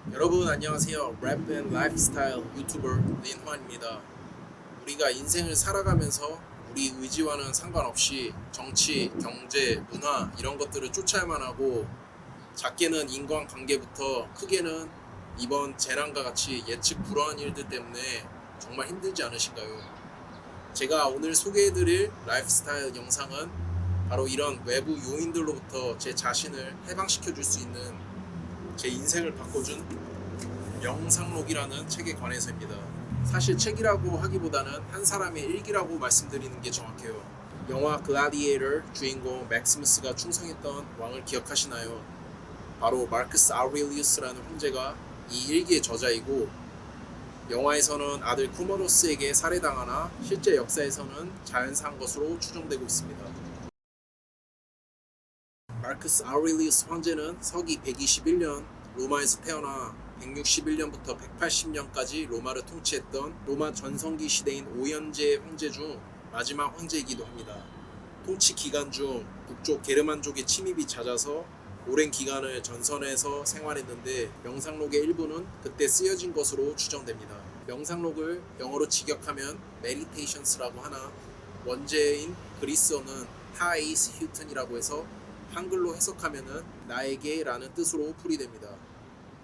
여러분 안녕하세요. 랩 앤 라이프스타일 유튜버 린환입니다. 우리가 인생을 살아가면서 우리 의지와는 상관없이 정치, 경제, 문화 이런 것들을 쫓아야만 하고 작게는 인간관계부터 크게는 이번 재난과 같이 예측 불허한 일들 때문에 정말 힘들지 않으신가요? 제가 오늘 소개해드릴 라이프스타일 영상은 바로 이런 외부 요인들로부터 제 자신을 해방시켜 줄 수 있는 제 인생을 바꿔준 명상록이라는 책에 관해서입니다. 사실 책이라고 하기보다는 한 사람의 일기라고 말씀드리는 게 정확해요. 영화 글라디에이터 주인공 맥시무스가 충성했던 왕을 기억하시나요? 바로 마르크스 아우렐리우스라는 황제가 이 일기의 저자이고, 영화에서는 아들 쿠모로스에게 살해당하나 실제 역사에서는 자연사한 것으로 추정되고 있습니다. 마르크스 아우렐리우스 황제는 서기 121년 로마에서 태어나 161년부터 180년까지 로마를 통치했던 로마 전성기 시대인 오현제 황제 중 마지막 황제이기도 합니다. 통치 기간 중 북쪽 게르만족의 침입이 잦아서 오랜 기간을 전선에서 생활했는데 명상록의 일부는 그때 쓰여진 것으로 추정됩니다. 명상록을 영어로 직역하면 메디테이션스라고 하나 원제인 그리스어는 타이스 휴튼이라고 해서 한글로 해석하면은 나에게 라는 뜻으로 풀이됩니다.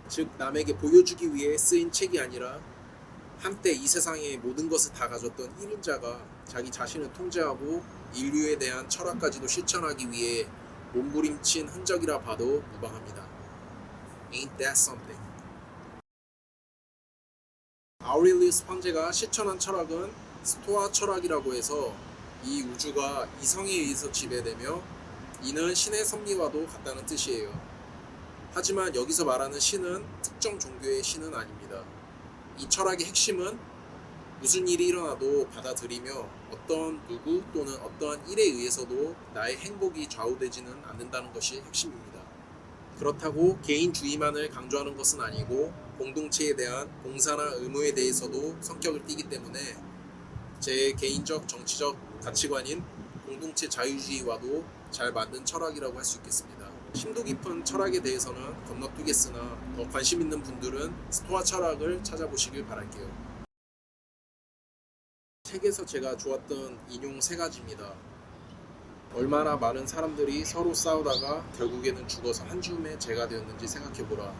즉 남에게 보여주기 위해 쓰인 책이 아니라 한때 이 세상의 모든 것을 다 가졌던 1인자가 자기 자신을 통제하고 인류에 대한 철학까지도 실천하기 위해 몸부림친 흔적이라 봐도 무방합니다. Ain't that something? 아우렐리우스 황제가 실천한 철학은 스토아 철학이라고 해서 이 우주가 이성에 의해서 지배되며 이는 신의 섭리와도 같다는 뜻이에요. 하지만 여기서 말하는 신은 특정 종교의 신은 아닙니다. 이 철학의 핵심은 무슨 일이 일어나도 받아들이며 어떤 누구 또는 어떠한 일에 의해서도 나의 행복이 좌우되지는 않는다는 것이 핵심입니다. 그렇다고 개인주의만을 강조하는 것은 아니고 공동체에 대한 봉사나 의무에 대해서도 성격을 띠기 때문에 제 개인적 정치적 가치관인 공동체 자유주의와도 잘 맞는 철학이라고 할 수 있겠습니다. 심도 깊은 철학에 대해서는 건너뛰겠으나 더 관심 있는 분들은 스토아 철학을 찾아보시길 바랄게요. 책에서 제가 좋았던 인용 3가지입니다. 얼마나 많은 사람들이 서로 싸우다가 결국에는 죽어서 한 줌의 재가 되었는지 생각해보라.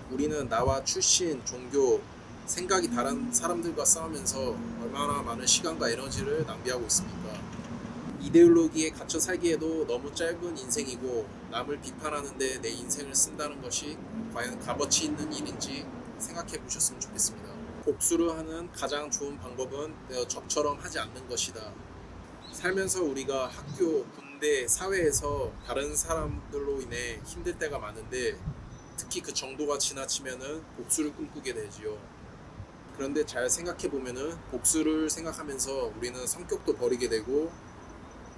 우리는 나와 출신, 종교, 생각이 다른 사람들과 싸우면서 얼마나 많은 시간과 에너지를 낭비하고 있습니까? 이데올로기에 갇혀 살기에도 너무 짧은 인생이고 남을 비판하는데 내 인생을 쓴다는 것이 과연 값어치 있는 일인지 생각해 보셨으면 좋겠습니다. 복수를 하는 가장 좋은 방법은 저처럼 하지 않는 것이다. 살면서 우리가 학교, 군대, 사회에서 다른 사람들로 인해 힘들 때가 많은데 특히 그 정도가 지나치면은 복수를 꿈꾸게 되지요. 그런데 잘 생각해 보면은 복수를 생각하면서 우리는 성격도 버리게 되고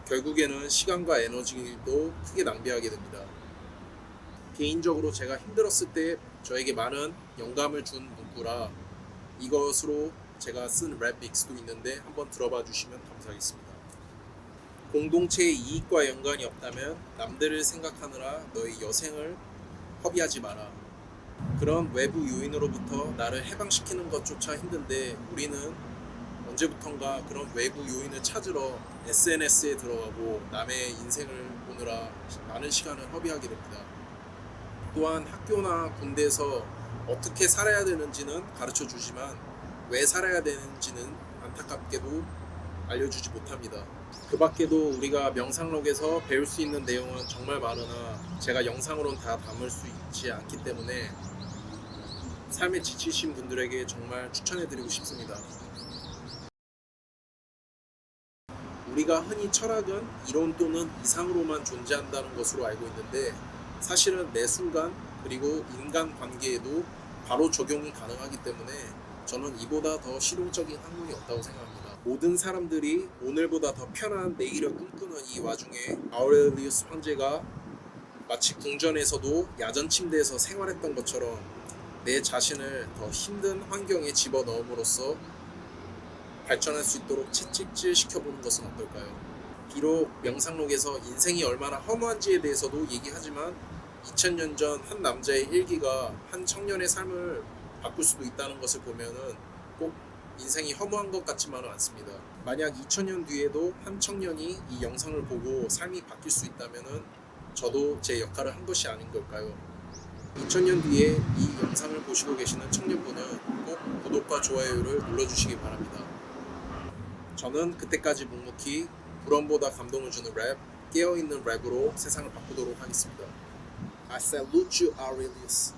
결국에는 시간과 에너지도 크게 낭비하게 됩니다. 개인적으로 제가 힘들었을 때 저에게 많은 영감을 준 문구라 이것으로 제가 쓴 랩 믹스도 있는데 한번 들어봐 주시면 감사하겠습니다. 공동체의 이익과 연관이 없다면 남들을 생각하느라 너의 여생을 허비하지 마라. 그런 외부 요인으로부터 나를 해방시키는 것조차 힘든데 우리는 언제부턴가 그런 외부 요인을 찾으러 SNS에 들어가고 남의 인생을 보느라 많은 시간을 허비하게 됩니다. 또한 학교나 군대에서 어떻게 살아야 되는지는 가르쳐 주지만 왜 살아야 되는지는 안타깝게도 알려주지 못합니다. 그 밖에도 우리가 명상록에서 배울 수 있는 내용은 정말 많으나 제가 영상으로는 다 담을 수 있지 않기 때문에 삶에 지치신 분들에게 정말 추천해드리고 싶습니다. 우리가 흔히 철학은 이론 또는 이상으로만 존재한다는 것으로 알고 있는데 사실은 매 순간 그리고 인간관계에도 바로 적용이 가능하기 때문에 저는 이보다 더 실용적인 학문이 없다고 생각합니다. 모든 사람들이 오늘보다 더 편한 내일을 꿈꾸는 이 와중에 아우렐리우스 황제가 마치 궁전에서도 야전 침대에서 생활했던 것처럼 내 자신을 더 힘든 환경에 집어넣음으로써 발전할 수 있도록 채찍질 시켜보는 것은 어떨까요? 비록 명상록에서 인생이 얼마나 허무한지에 대해서도 얘기하지만 2000년 전 한 남자의 일기가 한 청년의 삶을 바꿀 수도 있다는 것을 보면은 꼭 인생이 허무한 것 같지만은 않습니다. 만약 2000년 뒤에도 한 청년이 이 영상을 보고 삶이 바뀔 수 있다면은 저도 제 역할을 한 것이 아닌 걸까요? 2000년 뒤에 이 영상을 보시고 계시는 청년분은 꼭 구독과 좋아요를 눌러주시기 바랍니다. 저는 그때까지 묵묵히 불엄보다 감동을 주는 랩, 깨어있는 랩으로 세상을 바꾸도록 하겠습니다. I salute you, Aurelius.